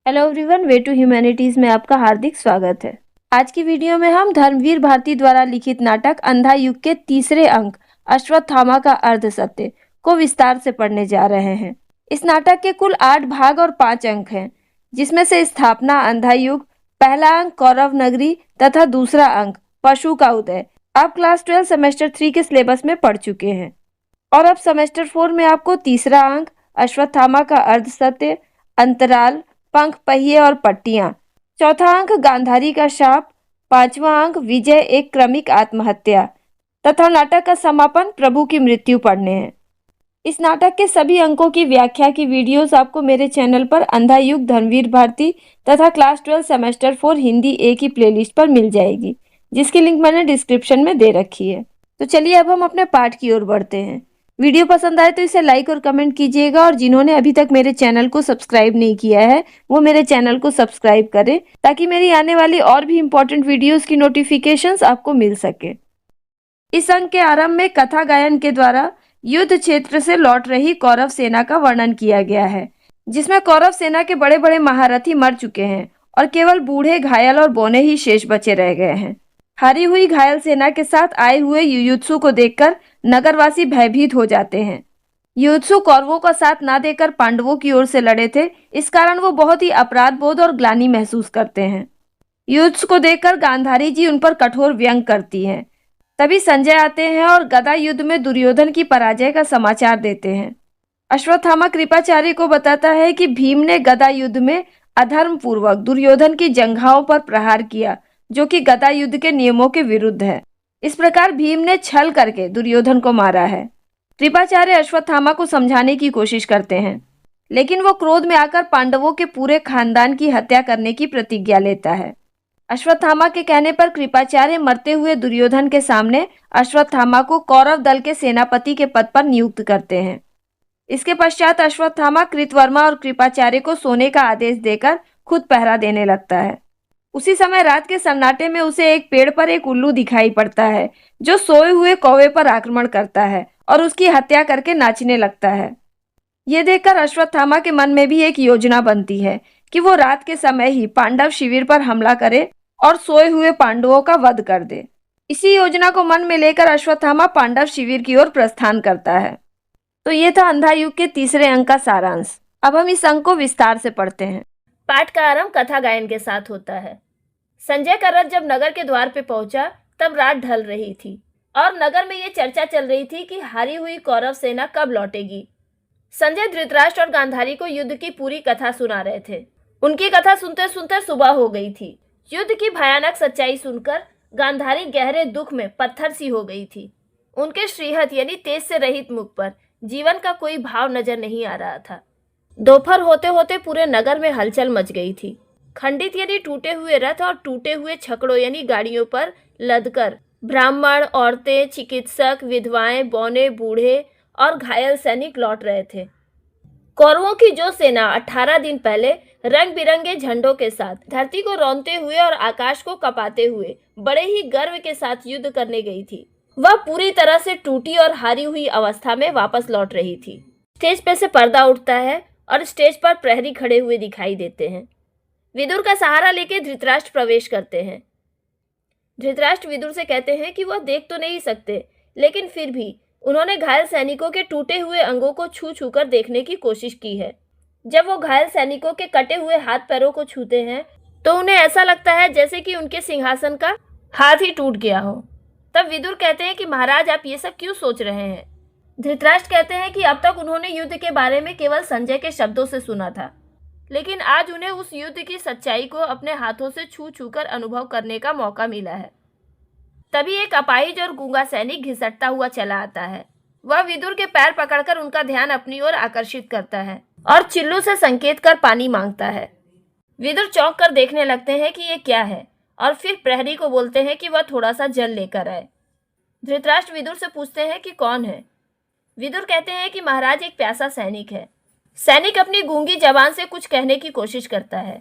Hello everyone, way to humanities में आपका हार्दिक स्वागत है। आज की वीडियो में हम धर्मवीर भारती द्वारा लिखित नाटक अंधा युग के तीसरे अंक अश्वत्थामा का अर्ध सत्य को विस्तार से पढ़ने जा रहे हैं। इस नाटक के कुल 8 भाग और 5 अंक हैं, जिसमें से स्थापना, अंधा युग, पहला अंक कौरव नगरी तथा दूसरा अंक पशु का उदय आप क्लास 12 सेमेस्टर 3 के सिलेबस में पढ़ चुके हैं। और अब सेमेस्टर 4 में आपको तीसरा अंक अश्वत्थामा का अर्ध सत्य, अंतराल, पंख, पहिए और पट्टियां, चौथा अंक गांधारी का शाप, पांचवा अंक विजय एक क्रमिक आत्महत्या तथा नाटक का समापन प्रभु की मृत्यु पढ़ने हैं। इस नाटक के सभी अंकों की व्याख्या की वीडियोस आपको मेरे चैनल पर अंधा युग धर्मवीर भारती तथा क्लास 12 सेमेस्टर 4 हिंदी ए की प्लेलिस्ट पर मिल जाएगी, जिसकी लिंक मैंने डिस्क्रिप्शन में दे रखी है। तो चलिए अब हम अपने पाठ की ओर बढ़ते हैं। वीडियो पसंद आए तो इसे लाइक और कमेंट कीजिएगा, और जिन्होंने अभी तक मेरे चैनल को सब्सक्राइब नहीं किया है वो मेरे चैनल को सब्सक्राइब करें, ताकि मेरी आने वाली और भी इम्पोर्टेंट वीडियोस की नोटिफिकेशंस आपको मिल सके। इस अंक के आरंभ में कथा गायन के द्वारा युद्ध क्षेत्र से लौट रही कौरव सेना का वर्णन किया गया है, जिसमें कौरव सेना के बड़े बड़े महारथी मर चुके हैं और केवल बूढ़े, घायल और बौने ही शेष बचे रह गए हैं। हारी हुई घायल सेना के साथ आए हुए युयुत्सु को देखकर नगरवासी भयभीत हो जाते हैं। युयुत्सु कौरवों का साथ ना देकर पांडवों की ओर से लड़े थे, इस कारण वो बहुत ही अपराध बोध और ग्लानि महसूस करते हैं। युयुत्सु को देखकर गांधारी जी उन पर कठोर व्यंग करती हैं। तभी संजय आते हैं और गदा युद्ध में दुर्योधन की पराजय का समाचार देते हैं। अश्वत्थामा कृपाचार्य को बताता है कि भीम ने गदा युद्ध में अधर्म पूर्वक दुर्योधन की जंघाओं पर प्रहार किया, जो कि गदा युद्ध के नियमों के विरुद्ध है। इस प्रकार भीम ने छल करके दुर्योधन को मारा है। कृपाचार्य अश्वत्थामा को समझाने की कोशिश करते हैं, लेकिन वो क्रोध में आकर पांडवों के पूरे खानदान की हत्या करने की प्रतिज्ञा लेता है। अश्वत्थामा के कहने पर कृपाचार्य मरते हुए दुर्योधन के सामने अश्वत्थामा को कौरव दल के सेनापति के पद पर नियुक्त करते हैं। इसके पश्चात अश्वत्थामा कृतवर्मा और कृपाचार्य को सोने का आदेश देकर खुद पहरा देने लगता है। उसी समय रात के सन्नाटे में उसे एक पेड़ पर एक उल्लू दिखाई पड़ता है, जो सोए हुए कौवे पर आक्रमण करता है और उसकी हत्या करके नाचने लगता है। ये देखकर अश्वत्थामा के मन में भी एक योजना बनती है कि वो रात के समय ही पांडव शिविर पर हमला करे और सोए हुए पांडवों का वध कर दे। इसी योजना को मन में लेकर अश्वत्थामा पांडव शिविर की ओर प्रस्थान करता है। तो ये था अंधा युग के तीसरे अंक का सारांश। अब हम इस अंक को विस्तार से पढ़ते हैं। पाठ का आरंभ कथा गायन के साथ होता है। संजय का रथ जब नगर के द्वार पे पहुंचा तब रात ढल रही थी और नगर में ये चर्चा चल रही थी कि हारी हुई कौरव सेना कब लौटेगी। संजय धृतराष्ट्र और गांधारी को युद्ध की पूरी कथा सुना रहे थे। उनकी कथा सुनते सुनते सुबह हो गई थी। युद्ध की भयानक सच्चाई सुनकर गांधारी गहरे दुख में पत्थर सी हो गई थी। उनके श्रीहत यानी तेज से रहित मुख पर जीवन का कोई भाव नजर नहीं आ रहा था। दोपहर होते होते पूरे नगर में हलचल मच गई थी। खंडित यानी टूटे हुए रथ और टूटे हुए छकड़ों यानी गाड़ियों पर लदकर ब्राह्मण, औरतें, चिकित्सक, विधवाएं, बौने, बूढ़े और घायल सैनिक लौट रहे थे। कौरवों की जो सेना 18 दिन पहले रंग बिरंगे झंडों के साथ धरती को रौंदते हुए और आकाश को कपाते हुए बड़े ही गर्व के साथ युद्ध करने गई थी, वह पूरी तरह से टूटी और हारी हुई अवस्था में वापस लौट रही थी। स्टेज पे से पर्दा उठता है और स्टेज पर प्रहरी खड़े हुए दिखाई देते हैं। विदुर का सहारा लेके धृतराष्ट्र प्रवेश करते हैं। धृतराष्ट्र विदुर से कहते हैं कि वह देख तो नहीं सकते, लेकिन फिर भी उन्होंने घायल सैनिकों के टूटे हुए अंगों को छू छू कर देखने की कोशिश की है। जब वो घायल सैनिकों के कटे हुए हाथ पैरों को छूते हैं तो उन्हें ऐसा लगता है जैसे कि उनके सिंहासन का हाथ ही टूट गया हो। तब विदुर कहते हैं कि महाराज, आप ये सब क्यों सोच रहे हैं। धृतराष्ट्र कहते हैं कि अब तक उन्होंने युद्ध के बारे में केवल संजय के शब्दों से सुना था, लेकिन आज उन्हें उस युद्ध की सच्चाई को अपने हाथों से छू छू कर अनुभव करने का मौका मिला है। तभी एक अपाहिज और गूंगा सैनिक घिसटता हुआ चला आता है। वह विदुर के पैर पकड़कर उनका ध्यान अपनी ओर आकर्षित करता है और चिल्लू से संकेत कर पानी मांगता है। विदुर चौंक कर देखने लगते हैं कि ये क्या है और फिर प्रहरी को बोलते हैं कि वह थोड़ा सा जल लेकर आए। धृतराष्ट्र विदुर से पूछते हैं कि कौन है। विदुर कहते हैं कि महाराज, एक प्यासा सैनिक है। सैनिक अपनी गूंगी जबान से कुछ कहने की कोशिश करता है।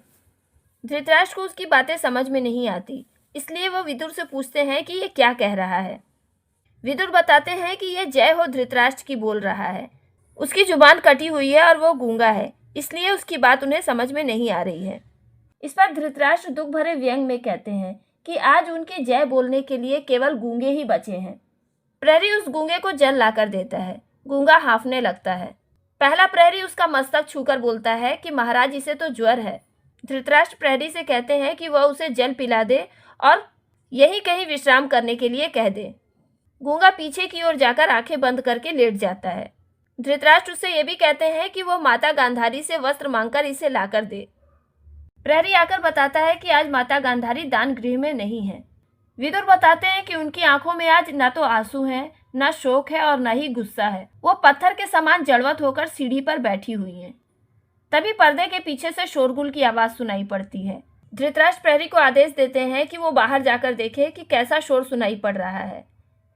धृतराष्ट्र को उसकी बातें समझ में नहीं आती, इसलिए वह विदुर से पूछते हैं कि ये क्या कह रहा है। विदुर बताते हैं कि यह जय हो धृतराष्ट्र की बोल रहा है। उसकी जुबान कटी हुई है और वो गूंगा है, इसलिए उसकी बात उन्हें समझ में नहीं आ रही है। इस पर धृतराष्ट्र दुख भरे व्यंग में कहते हैं कि आज उनके जय बोलने के लिए केवल गूंगे ही बचे हैं। प्रहरी उस गूंगे को जल लाकर देता है। गूंगा हांफने लगता है। पहला प्रहरी उसका मस्तक छूकर बोलता है कि महाराज, इसे तो ज्वर है। धृतराष्ट्र प्रहरी से कहते हैं कि वह उसे जल पिला दे और यही कहीं विश्राम करने के लिए कह दे। गूंगा पीछे की ओर जाकर आंखें बंद करके लेट जाता है। धृतराष्ट्र उससे यह भी कहते हैं कि वो माता गांधारी से वस्त्र मांगकर इसे लाकर दे। प्रहरी आकर बताता है कि आज माता गांधारी दान गृह में नहीं है। विदुर बताते हैं कि उनकी आंखों में आज न तो आंसू हैं, न शोक है और न ही गुस्सा है। वो पत्थर के समान जड़वत होकर सीढ़ी पर बैठी हुई हैं। तभी पर्दे के पीछे से शोरगुल की आवाज सुनाई पड़ती है। धृतराष्ट्र प्रहरी को आदेश देते हैं कि वो बाहर जाकर देखे कि कैसा शोर सुनाई पड़ रहा है।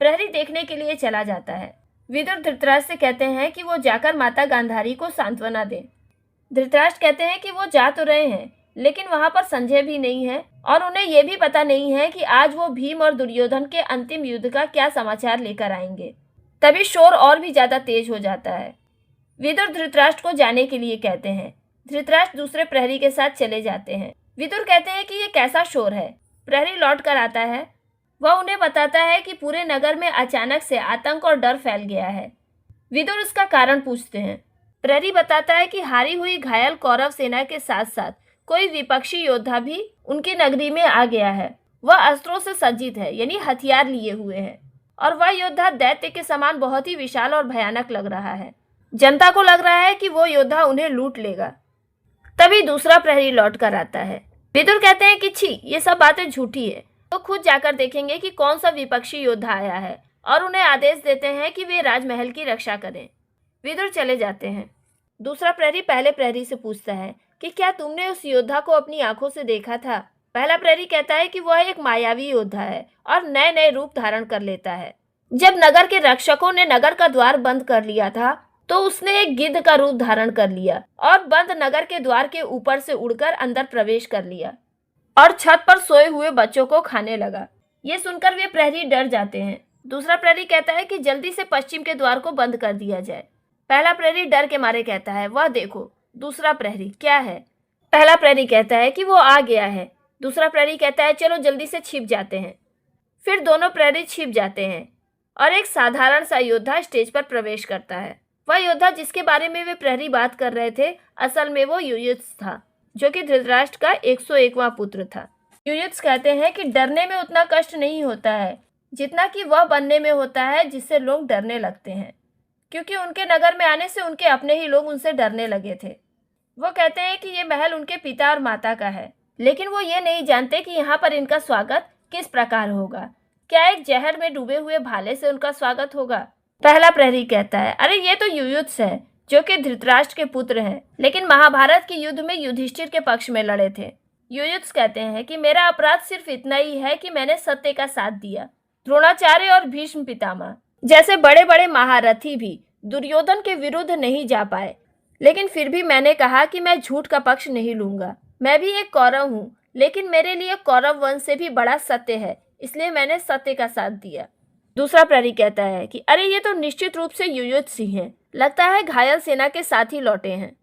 प्रहरी देखने के लिए चला जाता है। विदुर धृतराष्ट्र से कहते हैं कि वो जाकर माता गांधारी को सांत्वना दे। धृतराष्ट्र कहते हैं कि वो जा तो रहे हैं, लेकिन वहां पर संजय भी नहीं है और उन्हें यह भी पता नहीं है कि आज वो भीम और दुर्योधन के अंतिम युद्ध का क्या समाचार लेकर आएंगे। तभी शोर और भी ज्यादा तेज हो जाता है। विदुर धृतराष्ट्र को जाने के लिए कहते हैं। धृतराष्ट्र दूसरे प्रहरी के साथ चले जाते हैं। विदुर कहते हैं कि ये कैसा शोर है। प्रहरी लौट कर आता है। वह उन्हें बताता है कि पूरे नगर में अचानक से आतंक और डर फैल गया है। विदुर उसका कारण पूछते हैं। प्रहरी बताता है कि हारी हुई घायल कौरव सेना के साथ साथ कोई विपक्षी योद्धा भी उनकी नगरी में आ गया है। वह अस्त्रों से सज्जित है, यानी हथियार लिए हुए है, और वह योद्धा दैत्य के समान बहुत ही विशाल और भयानक लग रहा है। जनता को लग रहा है कि वो योद्धा उन्हें लूट लेगा। तभी दूसरा प्रहरी लौट कर आता है। विदुर कहते हैं कि छी, ये सब बातें झूठी है। तो खुद जाकर देखेंगे कि कौन सा विपक्षी योद्धा आया है और उन्हें आदेश देते हैं कि वे राजमहल की रक्षा करें। विदुर चले जाते हैं। दूसरा प्रहरी पहले प्रहरी से पूछता है कि क्या तुमने उस योद्धा को अपनी आंखों से देखा था? पहला प्रहरी कहता है कि वह एक मायावी योद्धा है और नए नए रूप धारण कर लेता है। जब नगर के रक्षकों ने नगर का द्वार बंद कर लिया था तो उसने एक गिद्ध का रूप धारण कर लिया और बंद नगर के द्वार के ऊपर से उड़कर अंदर प्रवेश कर लिया और छत पर सोए हुए बच्चों को खाने लगा। ये सुनकर वे प्रहरी डर जाते हैं। दूसरा प्रहरी कहता है कि जल्दी से पश्चिम के द्वार को बंद कर दिया जाए। पहला प्रहरी डर के मारे कहता है, वह देखो। दूसरा प्रहरी, क्या है? पहला प्रहरी कहता है कि वो आ गया है। दूसरा प्रहरी कहता है, चलो जल्दी से छिप जाते हैं। फिर दोनों प्रहरी छिप जाते हैं और एक साधारण सा योद्धा स्टेज पर प्रवेश करता है। वह योद्धा जिसके बारे में वे प्रहरी बात कर रहे थे, असल में वो युयुत्स था, जो कि धृतराष्ट्र का 101वां पुत्र था। युयुत्स कहते हैं कि डरने में उतना कष्ट नहीं होता है जितना कि वह बनने में होता है जिससे लोग डरने लगते हैं, क्योंकि उनके नगर में आने से उनके अपने ही लोग उनसे डरने लगे थे। वो कहते हैं कि ये महल उनके पिता और माता का है, लेकिन वो ये नहीं जानते कि यहाँ पर इनका स्वागत किस प्रकार होगा। क्या एक जहर में डूबे हुए भाले से उनका स्वागत होगा? पहला प्रहरी कहता है, अरे ये तो युयुत्स है, जो कि धृतराष्ट्र के पुत्र हैं, लेकिन महाभारत के युद्ध में युधिष्ठिर के पक्ष में लड़े थे। युयुत्स कहते हैं कि मेरा अपराध सिर्फ इतना ही है कि मैंने सत्य का साथ दिया। द्रोणाचार्य और भीष्म पितामह जैसे बड़े बड़े महारथी भी दुर्योधन के विरुद्ध नहीं जा पाए, लेकिन फिर भी मैंने कहा कि मैं झूठ का पक्ष नहीं लूंगा। मैं भी एक कौरव हूँ, लेकिन मेरे लिए कौरव वंश से भी बड़ा सत्य है, इसलिए मैंने सत्य का साथ दिया। दूसरा प्रहरी कहता है कि अरे ये तो निश्चित रूप से युयुत्स ही हैं, लगता है घायल सेना के साथ ही लौटे हैं।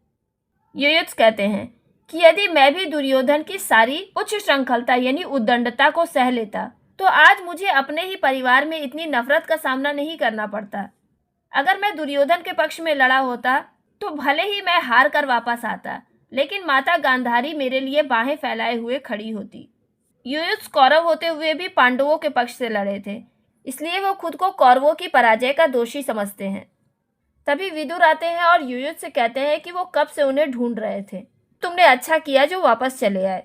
युयुत्स कहते हैं कि यदि मैं भी दुर्योधन की सारी उच्च श्रृंखलता यानी उद्दंडता को सह लेता तो आज मुझे अपने ही परिवार में इतनी नफरत का सामना नहीं करना पड़ता। अगर मैं दुर्योधन के पक्ष में लड़ा होता तो भले ही मैं हार कर वापस आता, लेकिन माता गांधारी मेरे लिए बाहें फैलाए हुए खड़ी होती। युयुत्स कौरव होते हुए भी पांडवों के पक्ष से लड़े थे, इसलिए वो खुद को कौरवों की पराजय का दोषी समझते हैं। तभी विदुर आते हैं और युयुत्स से कहते हैं कि वो कब से उन्हें ढूंढ रहे थे। तुमने अच्छा किया जो वापस चले आए,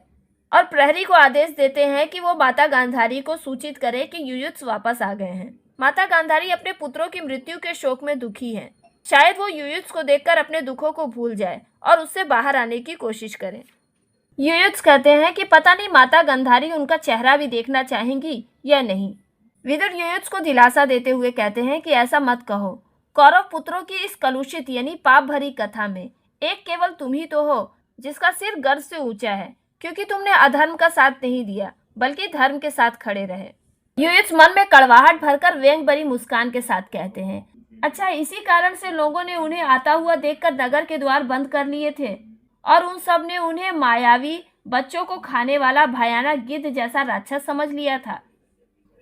और प्रहरी को आदेश देते हैं कि वो माता गांधारी को सूचित करे कि युयुत्स वापस आ गए हैं। माता गांधारी अपने पुत्रों की मृत्यु के शोक में दुखी हैं। शायद वो युयुत्स को देखकर अपने दुखों को भूल जाए और उससे बाहर आने की कोशिश करें। युयुत्स कहते हैं कि पता नहीं माता गांधारी उनका चेहरा भी देखना चाहेंगी या नहीं। विदुर युयुत्स को दिलासा देते हुए कहते हैं कि ऐसा मत कहो। कौरव पुत्रों की इस कलुषित यानी पाप भरी कथा में एक केवल तुम ही तो हो जिसका सिर गर्व से ऊंचा है, क्योंकि तुमने अधर्म का साथ नहीं दिया बल्कि धर्म के साथ खड़े रहे। युयुत्स मन में कड़वाहट भरकर व्यंग भरी मुस्कान के साथ कहते हैं, अच्छा, इसी कारण से लोगों ने उन्हें आता हुआ देखकर नगर के द्वार बंद कर लिए थे और उन सब ने उन्हें मायावी, बच्चों को खाने वाला भयानक गिद्ध जैसा राक्षस समझ लिया था।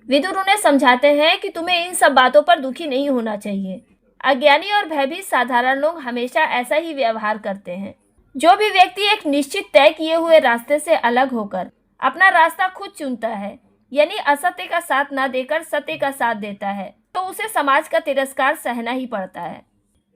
विदुर उन्हें समझाते हैं कि तुम्हें इन सब बातों पर दुखी नहीं होना चाहिए। अज्ञानी और भयभीत साधारण लोग हमेशा ऐसा ही व्यवहार करते हैं। जो भी व्यक्ति एक निश्चित तय किए हुए रास्ते से अलग होकर अपना रास्ता खुद चुनता है, यानी असत्य का साथ न देकर सत्य का साथ देता है, तो उसे समाज का तिरस्कार सहना ही पड़ता है।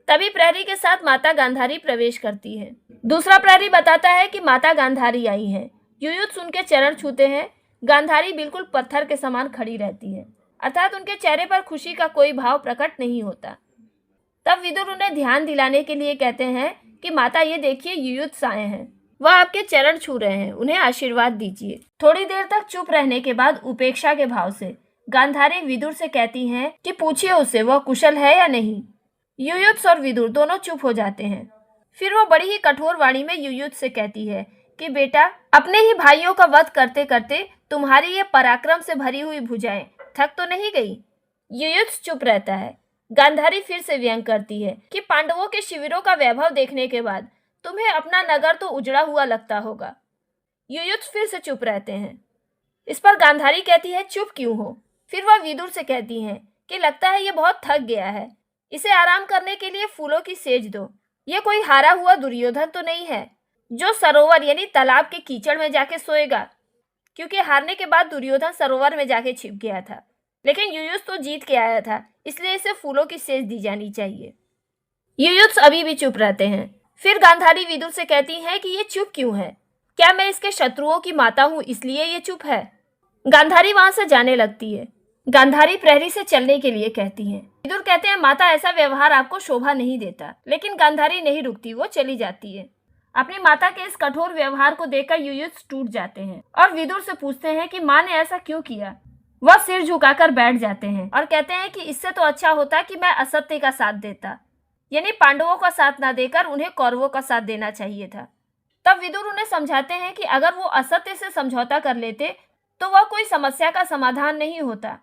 तभी प्रहरी के साथ माता गांधारी प्रवेश करती है। दूसरा प्रहरी बताता है कि माता गांधारी आई है। युयुत्सु उनके चरण छूते हैं। गांधारी बिल्कुल पत्थर के समान खड़ी रहती है, अर्थात उनके चेहरे पर खुशी का कोई भाव प्रकट नहीं होता। तब विदुर उन्हें ध्यान दिलाने के लिए कहते हैं कि माता, ये देखिए, युयुत्सु आए हैं। वह आपके चरण छू रहे हैं, उन्हें आशीर्वाद दीजिए। थोड़ी देर तक चुप रहने के बाद उपेक्षा के भाव से गांधारी विदुर से कहती हैं कि पूछिए उससे वह कुशल है या नहीं। युयुत्सु और विदुर दोनों चुप हो जाते हैं। फिर वह बड़ी ही कठोर वाणी में युयुत्सु से कहती है कि बेटा, अपने ही भाइयों का वध करते करते तुम्हारी ये पराक्रम से भरी हुई भुजाएं थक तो नहीं गई? युयुत्सु चुप रहता है। गांधारी फिर से व्यंग करती है कि पांडवों के शिविरों का वैभव देखने के बाद तुम्हें अपना नगर तो उजड़ा हुआ लगता होगा। युयुत्सु फिर से चुप रहते हैं। इस पर गांधारी कहती है, चुप क्यों हो? फिर वह विदुर से कहती हैं कि लगता है ये बहुत थक गया है, इसे आराम करने के लिए फूलों की सेज दो। ये कोई हारा हुआ दुर्योधन तो नहीं है जो सरोवर यानी तालाब के कीचड़ में जाके सोएगा, क्योंकि हारने के बाद दुर्योधन सरोवर में जाके छिप गया था, लेकिन युयुत्सु तो जीत के आया था, इसलिए इसे फूलों की सेज दी जानी चाहिए। युयुत्सु अभी भी चुप रहते हैं। फिर गांधारी विदुर से कहती हैं कि ये चुप क्यों है? क्या मैं इसके शत्रुओं की माता हूं इसलिए ये चुप है? गांधारी वहां से जाने लगती है। गांधारी प्रहरी से चलने के लिए कहती हैं। विदुर कहते हैं, माता, ऐसा व्यवहार आपको शोभा नहीं देता। लेकिन गांधारी नहीं रुकती, वो चली जाती है। अपनी माता के इस कठोर व्यवहार को देखकर युयुत्सु टूट जाते हैं और विदुर से पूछते हैं कि माँ ने ऐसा क्यों किया। वह सिर झुकाकर बैठ जाते हैं और कहते हैं कि इससे तो अच्छा होता कि मैं असत्य का साथ देता, यानी पांडवों का साथ ना देकर उन्हें कौरवों का साथ देना चाहिए था। तब विदुर उन्हें समझाते हैं कि अगर वो असत्य से समझौता कर लेते तो वह कोई समस्या का समाधान नहीं होता,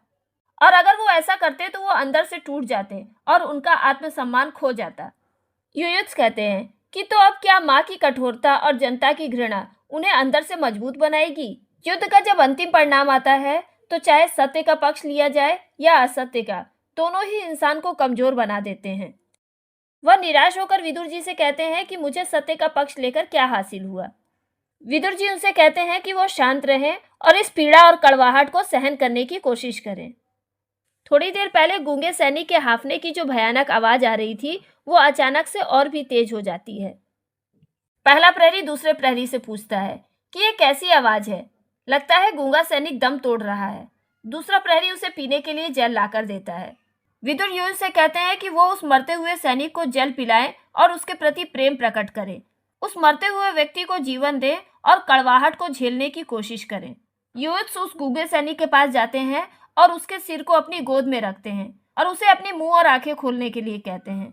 और अगर वो ऐसा करते तो वो अंदर से टूट जाते और उनका आत्मसम्मान खो जाता। युयुत्सु कहते हैं कि तो अब क्या माँ की कठोरता और जनता की घृणा उन्हें अंदर से मजबूत बनाएगी? युद्ध का जब अंतिम परिणाम आता है तो चाहे सत्य का पक्ष लिया जाए या असत्य का, दोनों ही इंसान को कमजोर बना देते हैं। वह निराश होकर विदुर जी से कहते हैं कि मुझे सत्य का पक्ष लेकर क्या हासिल हुआ। विदुर जी उनसे कहते हैं कि वो शांत रहें और इस पीड़ा और कड़वाहट को सहन करने की कोशिश करें। थोड़ी देर पहले गूंगे सैनिक के हाफने की जो भयानक आवाज आ रही थी, वो अचानक से और भी तेज हो जाती है। पहला प्रहरी दूसरे प्रहरी से पूछता है कि ये कैसी आवाज है? लगता है गूंगा सैनिक दम तोड़ रहा है। दूसरा प्रहरी उसे पीने के लिए जल लाकर देता है। विदुर युयुत्सु से कहते हैं कि वो उस मरते हुए सैनिक को जल पिलाएं और उसके प्रति प्रेम प्रकट करें, उस मरते हुए व्यक्ति को जीवन दें और कड़वाहट को झेलने की कोशिश करें। युयुत्सु उस गूंगे सैनिक के पास जाते हैं और उसके सिर को अपनी गोद में रखते हैं और उसे अपनी मुंह और आंखें खोलने के लिए कहते हैं।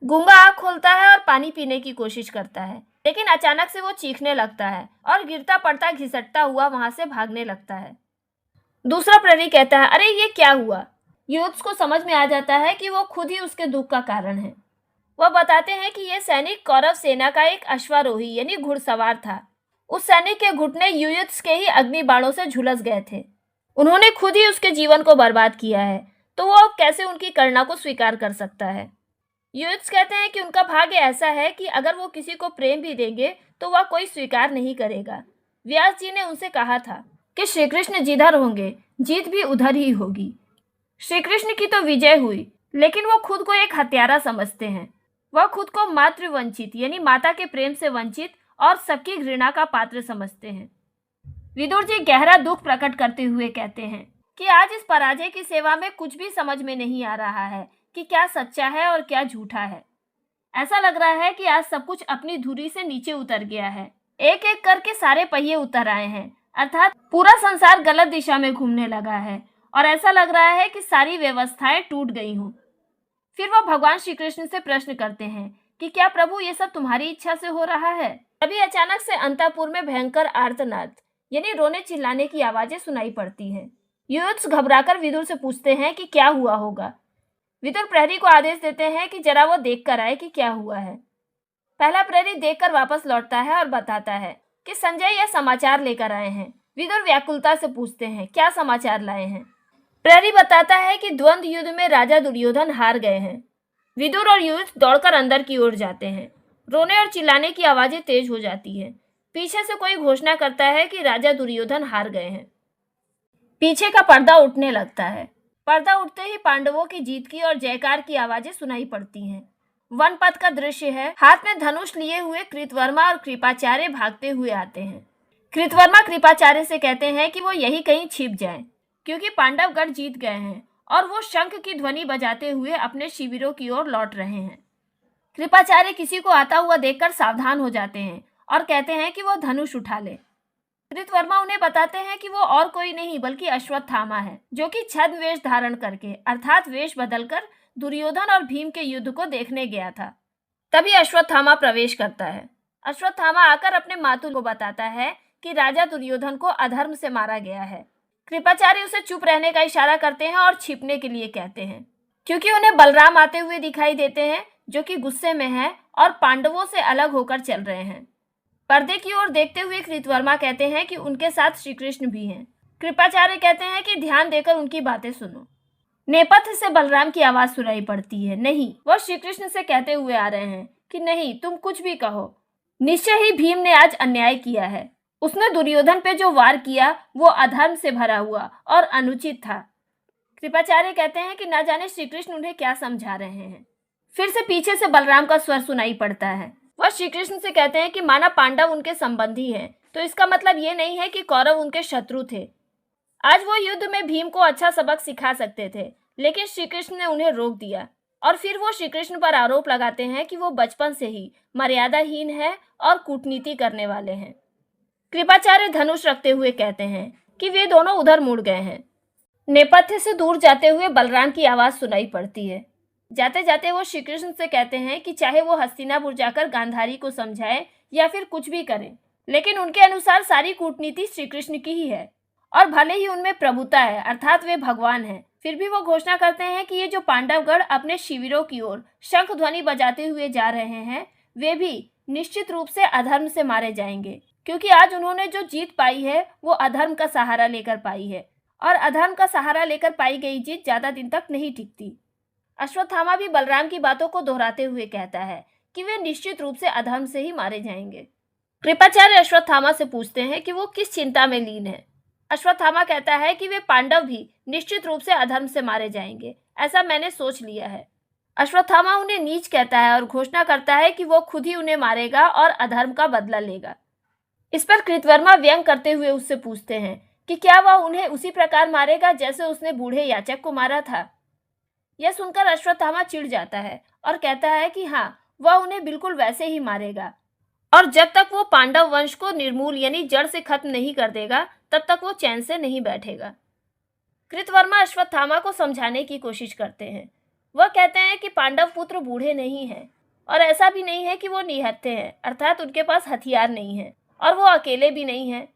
गूंगा आंख खोलता है और पानी पीने की कोशिश करता है, लेकिन अचानक से वो चीखने लगता है और गिरता पड़ता घिसटता हुआ वहां से भागने लगता है। दूसरा प्रहरी कहता है, अरे ये क्या हुआ? युयुत्सु को समझ में आ जाता है कि वो खुद ही उसके दुख का कारण है। वह बताते हैं कि यह सैनिक कौरव सेना का एक अश्वारोही यानी घुड़सवार था। उस सैनिक के घुटने युयुत्सु के ही अग्नि बाणों से झुलस गए थे। उन्होंने खुद ही उसके जीवन को बर्बाद किया है, तो वो अब कैसे उनकी करुणा को स्वीकार कर सकता है? युयुत्सु कहते हैं कि उनका भाग्य ऐसा है कि अगर वो किसी को प्रेम भी देंगे तो वह कोई स्वीकार नहीं करेगा। व्यास जी ने उनसे कहा था कि श्री कृष्ण जिधर होंगे जीत भी उधर ही होगी। श्री कृष्ण की तो विजय हुई, लेकिन वो खुद को एक हत्यारा समझते हैं। वह खुद को मातृवंचित यानी माता के प्रेम से वंचित और सबकी घृणा का पात्र समझते हैं। विदुर जी गहरा दुख प्रकट करते हुए कहते हैं कि आज इस पराजय की सेवा में कुछ भी समझ में नहीं आ रहा है कि क्या सच्चा है और क्या झूठा है। ऐसा लग रहा है कि आज सब कुछ अपनी धुरी से नीचे उतर गया है। एक एक करके सारे पहिए उतर आए हैं, अर्थात पूरा संसार गलत दिशा में घूमने लगा है और ऐसा लग रहा है कि सारी व्यवस्थाएं टूट गई हों। फिर वह भगवान श्री कृष्ण से प्रश्न करते हैं कि क्या प्रभु ये सब तुम्हारी इच्छा से हो रहा है? तभी अचानक से अंतःपुर में भयंकर आर्तनाद यानी रोने चिल्लाने की आवाजें सुनाई पड़ती हैं। युयुत्सु घबराकर विदुर से पूछते हैं कि क्या हुआ होगा। विदुर प्रहरी को आदेश देते हैं कि जरा वो देख कर आए कि क्या हुआ है। पहला प्रहरी देखकर वापस लौटता है और बताता है कि संजय यह समाचार लेकर आए हैं। विदुर व्याकुलता से पूछते हैं, क्या समाचार लाए हैं? प्रहरी बताता है कि द्वंद्व युद्ध में राजा दुर्योधन हार गए हैं। विदुर और युद्ध दौड़कर अंदर की ओर जाते हैं। रोने और चिल्लाने की आवाजें तेज हो जाती हैं। पीछे से कोई घोषणा करता है कि राजा दुर्योधन हार गए हैं। पीछे का पर्दा उठने लगता है। पर्दा उठते ही पांडवों की जीत की और जयकार की आवाजें सुनाई पड़ती हैं। वनपथ का दृश्य है। हाथ में धनुष लिए हुए कृतवर्मा और कृपाचार्य भागते हुए आते हैं। कृतवर्मा कृपाचार्य से कहते हैं कि वो यही कहीं छिप जाएं, क्योंकि पांडवगढ़ जीत गए हैं और वो शंख की ध्वनि बजाते हुए अपने शिविरों की ओर लौट रहे हैं। कृपाचार्य किसी को आता हुआ देखकर सावधान हो जाते हैं और कहते हैं कि वो धनुष उठा ले। कृतवर्मा उन्हें बताते हैं कि वो और कोई नहीं बल्कि अश्वत्थामा है, जो कि छद्म वेश धारण करके अर्थात वेश बदलकर दुर्योधन और भीम के युद्ध को देखने गया था। तभी अश्वत्थामा प्रवेश करता है। अश्वत्थामा आकर अपने मातुल को बताता है कि राजा दुर्योधन को अधर्म से मारा गया है। कृपाचार्य उसे चुप रहने का इशारा करते हैं और छिपने के लिए कहते हैं, क्योंकि उन्हें बलराम आते हुए दिखाई देते हैं, जो कि गुस्से में हैं और पांडवों से अलग होकर चल रहे हैं। पर्दे की ओर देखते हुए कृतवर्मा कहते हैं कि उनके साथ श्री कृष्ण भी हैं। कृपाचार्य कहते हैं कि ध्यान देकर उनकी बातें सुनो। नेपथ्य से बलराम की आवाज सुनाई पड़ती है। नहीं, वह श्री कृष्ण से कहते हुए आ रहे हैं कि नहीं, तुम कुछ भी कहो, निश्चय ही भीम ने आज अन्याय किया है। उसने दुर्योधन पे जो वार किया वो अधर्म से भरा हुआ और अनुचित था। कृपाचार्य कहते हैं कि न जाने श्री कृष्ण उन्हें क्या समझा रहे हैं। फिर से पीछे से बलराम का स्वर सुनाई पड़ता है। वह श्री कृष्ण से कहते हैं कि माना पांडव उनके संबंधी हैं, तो इसका मतलब ये नहीं है कि कौरव उनके शत्रु थे। आज वो युद्ध में भीम को अच्छा सबक सिखा सकते थे, लेकिन श्री कृष्ण ने उन्हें रोक दिया। और फिर वो श्री कृष्ण पर आरोप लगाते हैं कि वो बचपन से ही मर्यादाहीन है और कूटनीति करने वाले हैं। कृपाचार्य धनुष रखते हुए कहते हैं कि वे दोनों उधर मुड़ गए हैं। नेपथ्य से दूर जाते हुए बलराम की आवाज सुनाई पड़ती है। जाते जाते वो श्री कृष्ण से कहते हैं कि चाहे वो हस्तिनापुर जाकर गांधारी को समझाए या फिर कुछ भी करें, लेकिन उनके अनुसार सारी कूटनीति श्री कृष्ण की ही है और भले ही उनमें प्रभुता है अर्थात वे भगवान हैं, फिर भी वो घोषणा करते हैं कि ये जो पांडवगढ़ अपने शिविरों की ओर शंख ध्वनि बजाते हुए जा रहे हैं, वे भी निश्चित रूप से अधर्म से मारे जाएंगे, क्योंकि आज उन्होंने जो जीत पाई है वो अधर्म का सहारा लेकर पाई है और अधर्म का सहारा लेकर पाई गई जीत ज्यादा दिन तक नहीं टिकती। अश्वत्थामा भी बलराम की बातों को दोहराते हुए कहता है कि वे निश्चित रूप से अधर्म से ही मारे जाएंगे। कृपाचार्य अश्वत्थामा से पूछते हैं कि वो किस चिंता में लीन है। अश्वत्थामा कहता है कि वे पांडव भी निश्चित रूप से अधर्म से मारे जाएंगे, ऐसा मैंने सोच लिया है। अश्वत्थामा उन्हें नीच कहता है और घोषणा करता है कि वो खुद ही उन्हें मारेगा और अधर्म का बदला लेगा। इस पर कृतवर्मा व्यंग करते हुए उससे पूछते हैं कि क्या वह उन्हें उसी प्रकार मारेगा जैसे उसने बूढ़े याचक को मारा था। यह सुनकर अश्वत्थामा चिढ़ जाता है और कहता है कि हाँ, वह उन्हें बिल्कुल वैसे ही मारेगा और जब तक वो पांडव वंश को निर्मूल यानी जड़ से खत्म नहीं कर देगा तब तक वो चैन से नहीं बैठेगा। कृतवर्मा अश्वत्थामा को समझाने की कोशिश करते हैं। वह कहते हैं कि पांडव पुत्र बूढ़े नहीं हैं और ऐसा भी नहीं है कि वो निहत्थे हैं अर्थात उनके पास हथियार नहीं है और वो अकेले भी नहीं हैं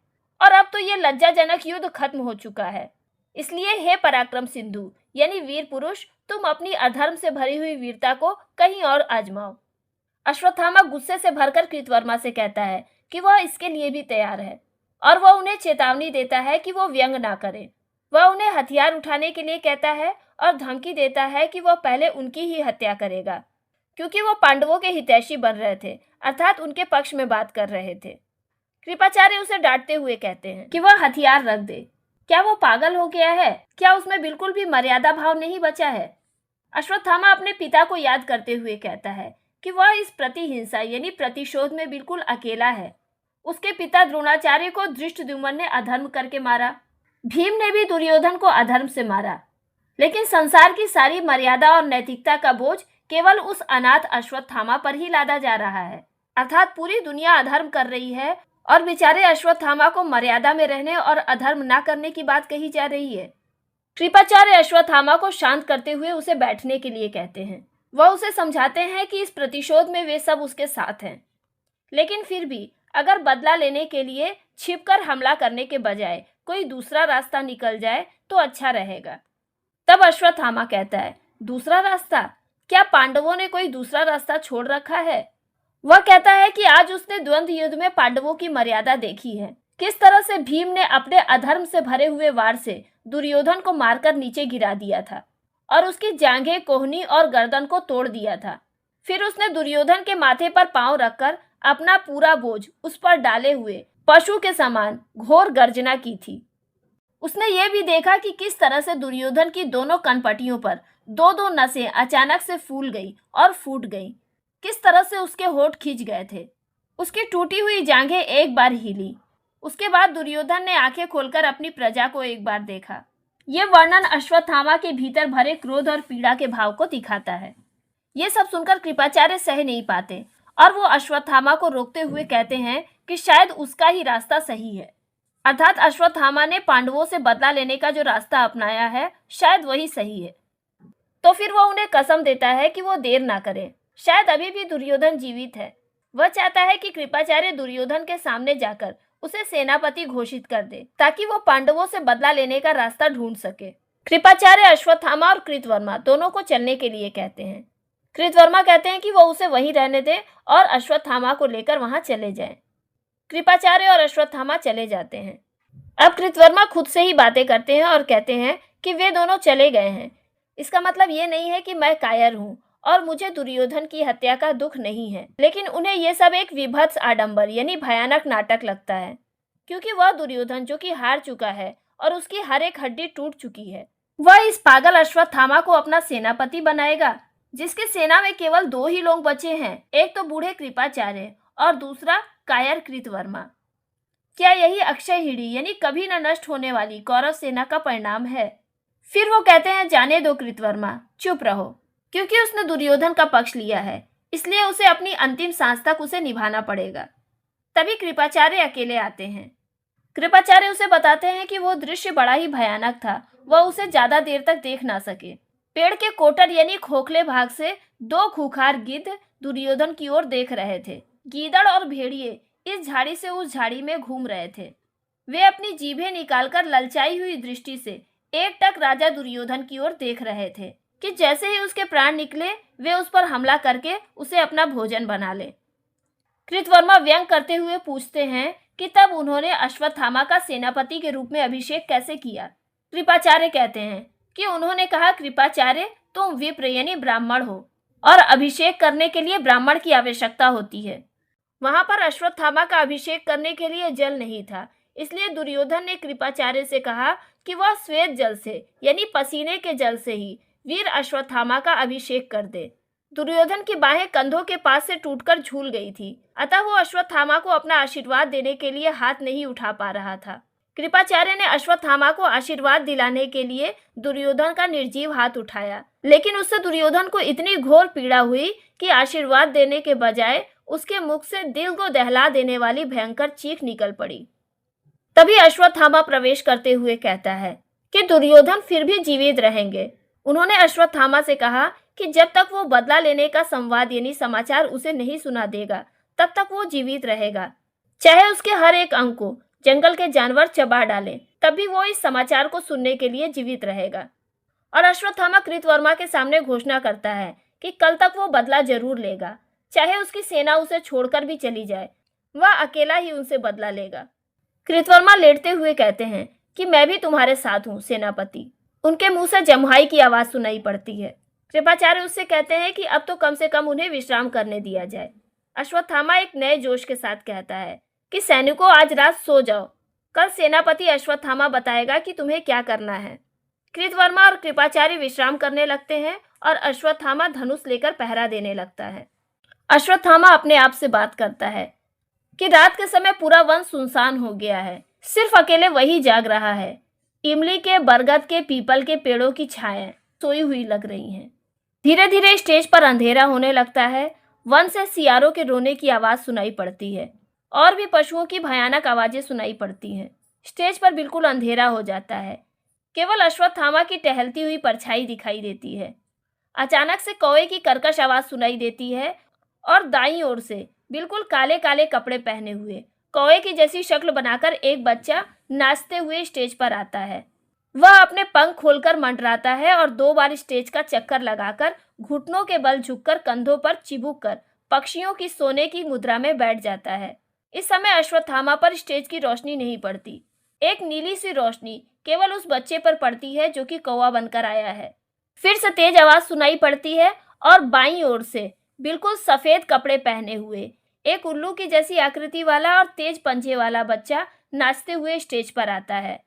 और अब तो ये लज्जाजनक युद्ध खत्म हो चुका है। इसलिए हे पराक्रम सिंधु यानी वीर पुरुष, तुम अपनी अधर्म से भरी हुई वीरता को कहीं और आजमाओ। अश्वत्थामा गुस्से से भरकर कृतवर्मा से कहता है कि वह इसके लिए भी तैयार है और वह उन्हें चेतावनी देता है कि वो व्यंग ना करें। वह उन्हें हथियार उठाने के लिए कहता है और धमकी देता है कि वह पहले उनकी ही हत्या करेगा, क्योंकि वो पांडवों के हितैषी बन रहे थे अर्थात उनके पक्ष में बात कर रहे थे। कृपाचार्य उसे डांटते हुए कहते हैं कि वह हथियार रख दे। क्या वो पागल हो गया है? क्या उसमें बिल्कुल भी मर्यादा भाव नहीं बचा है? अश्वत्थामा अपने पिता को याद करते हुए कहता है कि वह इस प्रतिहिंसा यानी प्रतिशोध में बिल्कुल अकेला है। उसके पिता द्रोणाचार्य को धृष्टद्युम्न ने अधर्म करके मारा, भीम ने भी दुर्योधन को अधर्म से मारा, लेकिन संसार की सारी मर्यादा और नैतिकता का बोझ केवल उस अनाथ अश्वत्थामा पर ही लादा जा रहा है। अर्थात पूरी दुनिया अधर्म कर रही है और बेचारे अश्वत्थामा को मर्यादा में रहने और अधर्म न करने की बात कही जा रही है। कृपाचार्य अश्वत्थामा को शांत करते हुए उसे बैठने के लिए कहते हैं। वह उसे समझाते हैं कि इस प्रतिशोध में वे सब उसके साथ हैं, लेकिन फिर भी अगर बदला लेने के लिए छिपकर हमला करने के बजाय कोई दूसरा रास्ता निकल जाए तो अच्छा रहेगा। तब अश्वत्थामा कहता है दूसरा रास्ता? क्या पांडवों ने कोई दूसरा रास्ता छोड़ रखा है? वह कहता है कि आज उसने द्वंद्व युद्ध में पांडवों की मर्यादा देखी है। किस तरह से भीम ने अपने अधर्म से भरे हुए वार से दुर्योधन को मारकर नीचे गिरा दिया था और उसकी जांघें, कोहनी और गर्दन को तोड़ दिया था। फिर उसने दुर्योधन के माथे पर पांव रखकर अपना पूरा बोझ उस पर डाले हुए पशु के समान घोर गर्जना की थी। उसने ये भी देखा कि किस तरह से दुर्योधन की दोनों कनपटियों पर दो दो नसें अचानक से फूल गई और फूट गई। किस तरह से उसके होंठ खिंच गए थे। उसकी टूटी हुई जांघें एक बार हिली। उसके बाद दुर्योधन ने आंखें खोलकर अपनी प्रजा को एक बार देखा। ये वर्णन अश्वत्थामा के भीतर भरे क्रोध और पीड़ा के भाव को दिखाता है। ये सब सुनकर कृपाचार्य सह नहीं पाते और वो अश्वत्थामा को रोकते हुए कहते हैं कि शायद उसका ही रास्ता सही है, अर्थात अश्वत्थामा ने पांडवों से बदला लेने का जो रास्ता अपनाया है शायद वही सही है। तो फिर वह उन्हें कसम देता है कि वो देर ना करें। शायद अभी भी दुर्योधन जीवित है। वह चाहता है कि कृपाचार्य दुर्योधन के सामने जाकर उसे सेनापति घोषित कर दे ताकि वो पांडवों से बदला लेने का रास्ता ढूंढ सके। कृपाचार्य अश्वत्थामा और कृतवर्मा दोनों को चलने के लिए कहते हैं। कृतवर्मा कहते हैं कि वो उसे वहीं रहने दे और अश्वत्थामा को लेकर वहां चले जाएं। कृपाचार्य और अश्वत्थामा चले जाते हैं। अब कृतवर्मा खुद से ही बातें करते हैं और कहते हैं कि वे दोनों चले गए हैं। इसका मतलब ये नहीं है कि मैं कायर हूँ और मुझे दुर्योधन की हत्या का दुख नहीं है, लेकिन उन्हें यह सब एक विभत्स आडंबर यानी भयानक नाटक लगता है, क्योंकि वह दुर्योधन जो कि हार चुका है और उसकी हर एक हड्डी टूट चुकी है, वह इस पागल अश्वत्थामा को अपना सेनापति बनाएगा, जिसके सेना में केवल दो ही लोग बचे हैं, एक तो बूढ़े कृपाचार्य और दूसरा कायर कृतवर्मा। क्या यही अक्षयहिड़ी यानी कभी न नष्ट होने वाली कौरव सेना का परिणाम है? फिर वो कहते हैं, जाने दो कृतवर्मा, चुप रहो, क्योंकि उसने दुर्योधन का पक्ष लिया है, इसलिए उसे अपनी अंतिम सांस तक उसे निभाना पड़ेगा। तभी कृपाचार्य अकेले आते हैं। कृपाचार्य उसे बताते हैं कि वो दृश्य बड़ा ही भयानक था, वह उसे ज्यादा देर तक देख ना सके। पेड़ के कोटर यानी खोखले भाग से दो खूंखार गिद्ध दुर्योधन की ओर देख रहे थे। गीदड़ और भेड़िए इस झाड़ी से उस झाड़ी में घूम रहे थे। वे अपनी जीभें निकालकर ललचाई हुई दृष्टि से एकटक राजा दुर्योधन की ओर देख रहे थे कि जैसे ही उसके प्राण निकले वे उस पर हमला करके उसे अपना भोजन बना ले। कृतवर्मा व्यंग करते हुए पूछते हैं कि तब उन्होंने अश्वत्थामा का सेनापति के रूप में अभिषेक कैसे किया? कृपाचार्य कहते हैं कि उन्होंने कहा, कृपाचार्य तुम विप्र यानी ब्राह्मण हो और अभिषेक करने के लिए ब्राह्मण की आवश्यकता होती है। वहां पर अश्वत्थामा का अभिषेक करने के लिए जल नहीं था, इसलिए दुर्योधन ने कृपाचार्य से कहा कि वह श्वेत जल से यानी पसीने के जल से ही वीर अश्वत्थामा का अभिषेक कर दे। दुर्योधन की बाहें कंधों के पास से टूटकर झूल गई थी, अतः वो अश्वत्थामा को अपना आशीर्वाद देने के लिए हाथ नहीं उठा पा रहा था। कृपाचार्य ने अश्वत्थामा को आशीर्वाद दिलाने के लिए दुर्योधन का निर्जीव हाथ उठाया, लेकिन उससे दुर्योधन को इतनी घोर पीड़ा हुई कि आशीर्वाद देने के बजाय उसके मुख से दिल को दहला देने वाली भयंकर चीख निकल पड़ी। तभी अश्वत्थामा प्रवेश करते हुए कहता है कि दुर्योधन फिर भी जीवित रहेंगे। उन्होंने अश्वत्थामा से कहा कि जब तक वो बदला लेने का संवाद यानी समाचार उसे नहीं सुना देगा, तब तक वो जीवित रहेगा। चाहे उसके हर एक अंग को जंगल के जानवर चबा डालें, तब भी वो इस समाचार को सुनने के लिए जीवित रहेगा। और अश्वत्थामा कृतवर्मा के सामने घोषणा करता है कि कल तक वो बदला जरूर लेगा, चाहे उसकी सेना उसे छोड़कर भी चली जाए, वह अकेला ही उनसे बदला लेगा। कृतवर्मा लेटते हुए कहते हैं कि मैं भी तुम्हारे साथ हूँ सेनापति। उनके मुंह से जमुहाई की आवाज सुनाई पड़ती है। कृपाचार्य उससे कहते हैं कि अब तो कम से कम उन्हें विश्राम करने दिया जाए। अश्वत्थामा एक नए जोश के साथ कहता है कि सैनिकों, आज रात सो जाओ, कल सेनापति अश्वत्थामा बताएगा कि तुम्हें क्या करना है। कृतवर्मा और कृपाचार्य विश्राम करने लगते हैं और अश्वत्थामा धनुष लेकर पहरा देने लगता है। अश्वत्थामा अपने आप से बात करता है कि रात के समय पूरा वन सुनसान हो गया है, सिर्फ अकेले वही जाग रहा है। इमली के, बरगद के, पीपल के पेड़ों की छाएं सोई हुई लग रही हैं। धीरे धीरे स्टेज पर अंधेरा होने लगता है। वन से सियारों के रोने की आवाज सुनाई पड़ती है और भी पशुओं की भयानक आवाजें सुनाई पड़ती हैं। स्टेज पर बिल्कुल अंधेरा हो जाता है, केवल अश्वत्थामा की टहलती हुई परछाई दिखाई देती है। अचानक से कौवे की कर्कश आवाज सुनाई देती है और दाईं ओर से बिल्कुल काले काले कपड़े पहने हुए कौवे की जैसी शक्ल बनाकर एक बच्चा नाचते हुए स्टेज पर आता है। वह अपने पंख खोलकर मंडराता है और 2 बार स्टेज का चक्कर लगाकर घुटनों के बल झुककर कंधों पर चिबुक कर पक्षियों की सोने की मुद्रा में बैठ जाता है। इस समय अश्वत्थामा पर स्टेज की रोशनी नहीं पड़ती। एक नीली सी रोशनी केवल उस बच्चे पर पड़ती है जो कि कौवा बनकर आया है। फिर से तेज आवाज सुनाई पड़ती है और बाईं ओर से बिल्कुल सफेद कपड़े पहने हुए एक उल्लू की जैसी आकृति वाला और तेज पंजे वाला बच्चा नाचते हुए स्टेज पर आता है।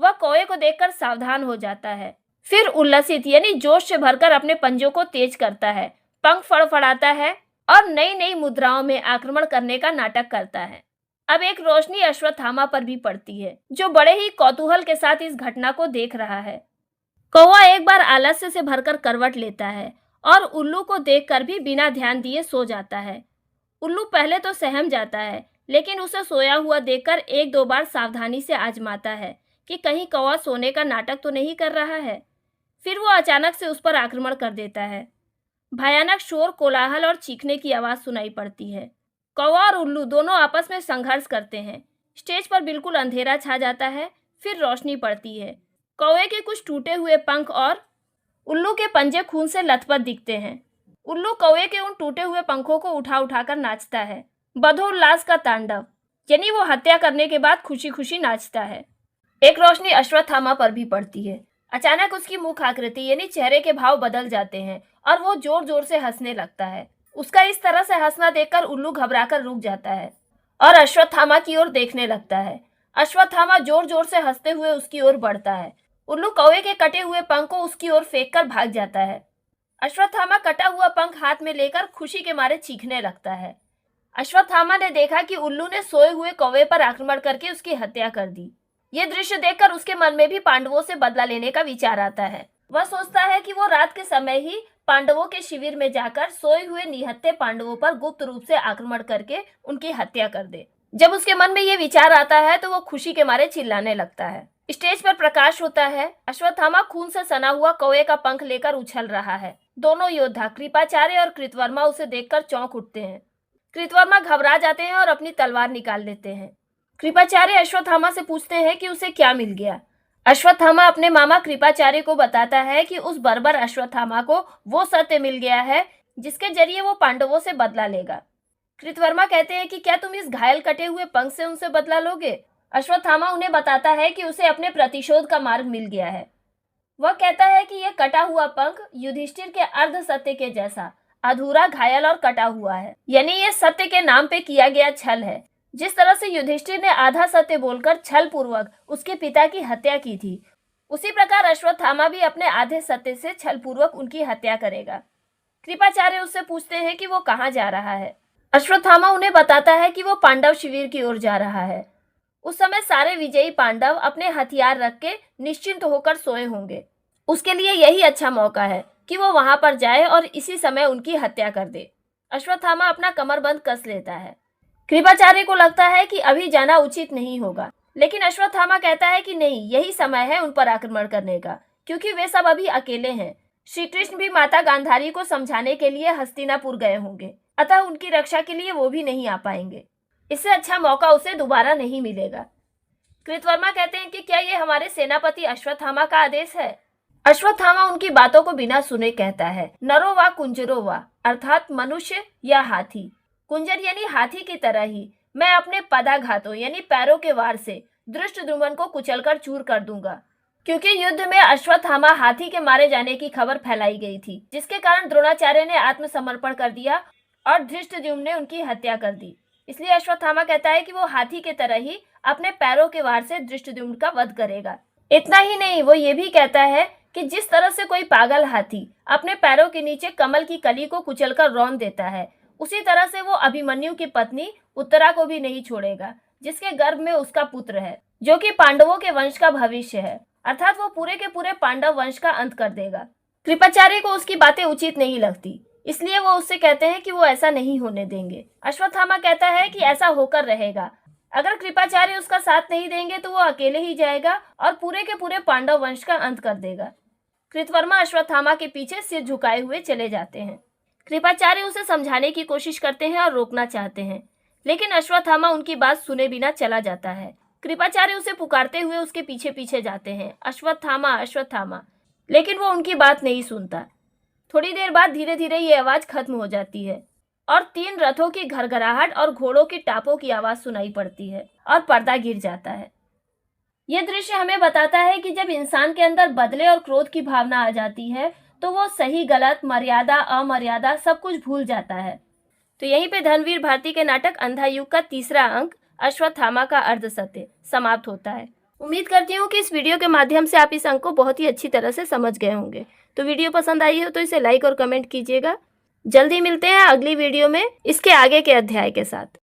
वह कौवे को देखकर सावधान हो जाता है। फिर उल्लसित यानी जोश से भरकर अपने पंजों को तेज करता है, पंख फड़फड़ाता है और नई नई मुद्राओं में आक्रमण करने का नाटक करता है। अब एक रोशनी अश्वत्थामा पर भी पड़ती है, जो बड़े ही कौतूहल के साथ इस घटना को देख रहा है। कौवा एक बार आलस्य से भरकर करवट लेता है और उल्लू को देखकर भी बिना ध्यान दिए सो जाता है। उल्लू पहले तो सहम जाता है, लेकिन उसे सोया हुआ देखकर 1-2 बार सावधानी से आजमाता है कि कहीं कौवा सोने का नाटक तो नहीं कर रहा है। फिर वो अचानक से उस पर आक्रमण कर देता है। भयानक शोर, कोलाहल और चीखने की आवाज सुनाई पड़ती है। कौवा और उल्लू दोनों आपस में संघर्ष करते हैं। स्टेज पर बिल्कुल अंधेरा छा जाता है। फिर रोशनी पड़ती है। कौवे के कुछ टूटे हुए पंख और उल्लू के पंजे खून से लथपथ दिखते हैं। उल्लू कौवे के उन टूटे हुए पंखों को उठा उठाकर नाचता है। बधोल्लास का तांडव, यानी वो हत्या करने के बाद खुशी खुशी नाचता है। एक रोशनी अश्वत्थामा पर भी पड़ती है। अचानक उसकी मुख आकृति यानी चेहरे के भाव बदल जाते हैं और वो जोर जोर से हंसने लगता है। उसका इस तरह से हंसना देखकर उल्लू घबराकर रुक जाता है और अश्वत्थामा की ओर देखने लगता है। अश्वत्थामा जोर जोर से हंसते हुए उसकी ओर बढ़ता है। उल्लू कौवे के कटे हुए पंख को उसकी ओर फेंककर भाग जाता है। अश्वत्थामा कटा हुआ पंख हाथ में लेकर खुशी के मारे चीखने लगता है। अश्वत्थामा ने देखा कि उल्लू ने सोए हुए कौवे पर आक्रमण करके उसकी हत्या कर दी। ये दृश्य देखकर उसके मन में भी पांडवों से बदला लेने का विचार आता है। वह सोचता है कि वो रात के समय ही पांडवों के शिविर में जाकर सोए हुए निहत्थे पांडवों पर गुप्त रूप से आक्रमण करके उनकी हत्या कर दे। जब उसके मन में ये विचार आता है तो वो खुशी के मारे चिल्लाने लगता है। स्टेज पर प्रकाश होता है। अश्वत्थामा खून से सना हुआ कौवे का पंख लेकर उछल रहा है। दोनों योद्धा कृपाचार्य और कृतवर्मा उसे देखकर चौंक उठते हैं। कृतवर्मा घबरा जाते हैं और अपनी तलवार निकाल लेते हैं। कृपाचार्य अश्वत्थामा से पूछते हैं कि उसे क्या मिल गया। अश्वत्थामा अपने मामा कृपाचार्य को बताता है कि उस बर्बर अश्वत्थामा को वो सत्य मिल गया है जिसके जरिए वो पांडवों से बदला लेगा। कृतवर्मा कहते हैं कि क्या तुम इस घायल कटे हुए पंख से उनसे बदला लोगे? अश्वत्थामा उन्हें बताता है कि उसे अपने प्रतिशोध का मार्ग मिल गया है। वह कहता है कि यह कटा हुआ पंख युधिष्ठिर के अर्ध सत्य के जैसा अधूरा, घायल और कटा हुआ है, यानी यह सत्य के नाम पे किया गया छल है। जिस तरह से युधिष्ठिर ने आधा सत्य बोलकर छल पूर्वक उसके पिता की हत्या की थी, उसी प्रकार अश्वत्थामा भी अपने आधे सत्य से छल पूर्वक उनकी हत्या करेगा। कृपाचार्य उससे पूछते हैं कि वो कहाँ जा रहा है। अश्वत्थामा उन्हें बताता है कि वो पांडव शिविर की ओर जा रहा है। उस समय सारे विजयी पांडव अपने हथियार रख के निश्चिंत होकर सोए होंगे। उसके लिए यही अच्छा मौका है कि वो वहां पर जाए और इसी समय उनकी हत्या कर दे। अश्वत्थामा अपना कमरबंद कस लेता है। कृपाचार्य को लगता है कि अभी जाना उचित नहीं होगा, लेकिन अश्वत्थामा कहता है कि नहीं, यही समय है उन पर आक्रमण करने का, क्योंकि वे सब अभी अकेले हैं। श्री कृष्ण भी माता गांधारी को समझाने के लिए हस्तिनापुर गए होंगे, अतः उनकी रक्षा के लिए वो भी नहीं आ पाएंगे। इससे अच्छा मौका उसे दोबारा नहीं मिलेगा। कृतवर्मा कहते हैं कि क्या ये हमारे सेनापति अश्वत्थामा का आदेश है? अश्वत्थामा उनकी बातों को बिना सुने कहता है, नरो वा कुंजरो वा, अर्थात मनुष्य या हाथी। कुंजर यानी हाथी की तरह ही मैं अपने पदाघातों यानी पैरों के वार से धृष्टद्युम्न को कुचलकर चूर कर दूंगा, क्योंकि युद्ध में अश्वत्थामा हाथी के मारे जाने की खबर फैलाई गई थी, जिसके कारण द्रोणाचार्य ने आत्मसमर्पण कर दिया और धृष्टद्युम्न ने उनकी हत्या कर दी। इसलिए अश्वत्थामा कहता है कि वो हाथी के तरह ही अपने पैरों के वार से धृष्टद्युम्न का वध करेगा। इतना ही नहीं, वो ये भी कहता है कि जिस तरह से कोई पागल हाथी अपने पैरों के नीचे कमल की कली को कुचलकर रौंद देता है, उसी तरह से वो अभिमन्यु की पत्नी उत्तरा को भी नहीं छोड़ेगा, जिसके गर्भ में उसका पुत्र है, जो कि पांडवों के वंश का भविष्य है, अर्थात वो पूरे के पूरे पांडव वंश का अंत कर देगा। कृपाचार्य को उसकी बातें उचित नहीं लगती, इसलिए वो उससे कहते हैं कि वो ऐसा नहीं होने देंगे। अश्वत्थामा कहता है कि ऐसा होकर रहेगा। अगर कृपाचार्य उसका साथ नहीं देंगे तो वो अकेले ही जाएगा और पूरे के पूरे पांडव वंश का अंत कर देगा। कृतवर्मा अश्वत्थामा के पीछे सिर झुकाए हुए चले जाते हैं। कृपाचार्य उसे समझाने की कोशिश करते हैं और रोकना चाहते हैं, लेकिन अश्वत्थामा उनकी बात सुने बिना चला जाता है। कृपाचार्य उसे पुकारते हुए उसके पीछे पीछे जाते हैं, अश्वत्थामा अश्वत्थामा, लेकिन वो उनकी बात नहीं सुनता। थोड़ी देर बाद धीरे धीरे ये आवाज खत्म हो जाती है और 3 रथों की घरघराहट और घोड़ों की टापों की आवाज सुनाई पड़ती है और पर्दा गिर जाता है। यह दृश्य हमें बताता है कि जब इंसान के अंदर बदले और क्रोध की भावना आ जाती है तो वो सही गलत, मर्यादा अमर्यादा सब कुछ भूल जाता है। तो यहीं पे धर्मवीर भारती के नाटक अंधा युग का तीसरा अंक अश्वत्थामा का अर्धसत्य समाप्त होता है। उम्मीद करती हूँ कि इस वीडियो के माध्यम से आप इस अंक को बहुत ही अच्छी तरह से समझ गए होंगे। तो वीडियो पसंद आई हो तो इसे लाइक और कमेंट कीजिएगा। जल्दी मिलते हैं अगली वीडियो में इसके आगे के अध्याय के साथ।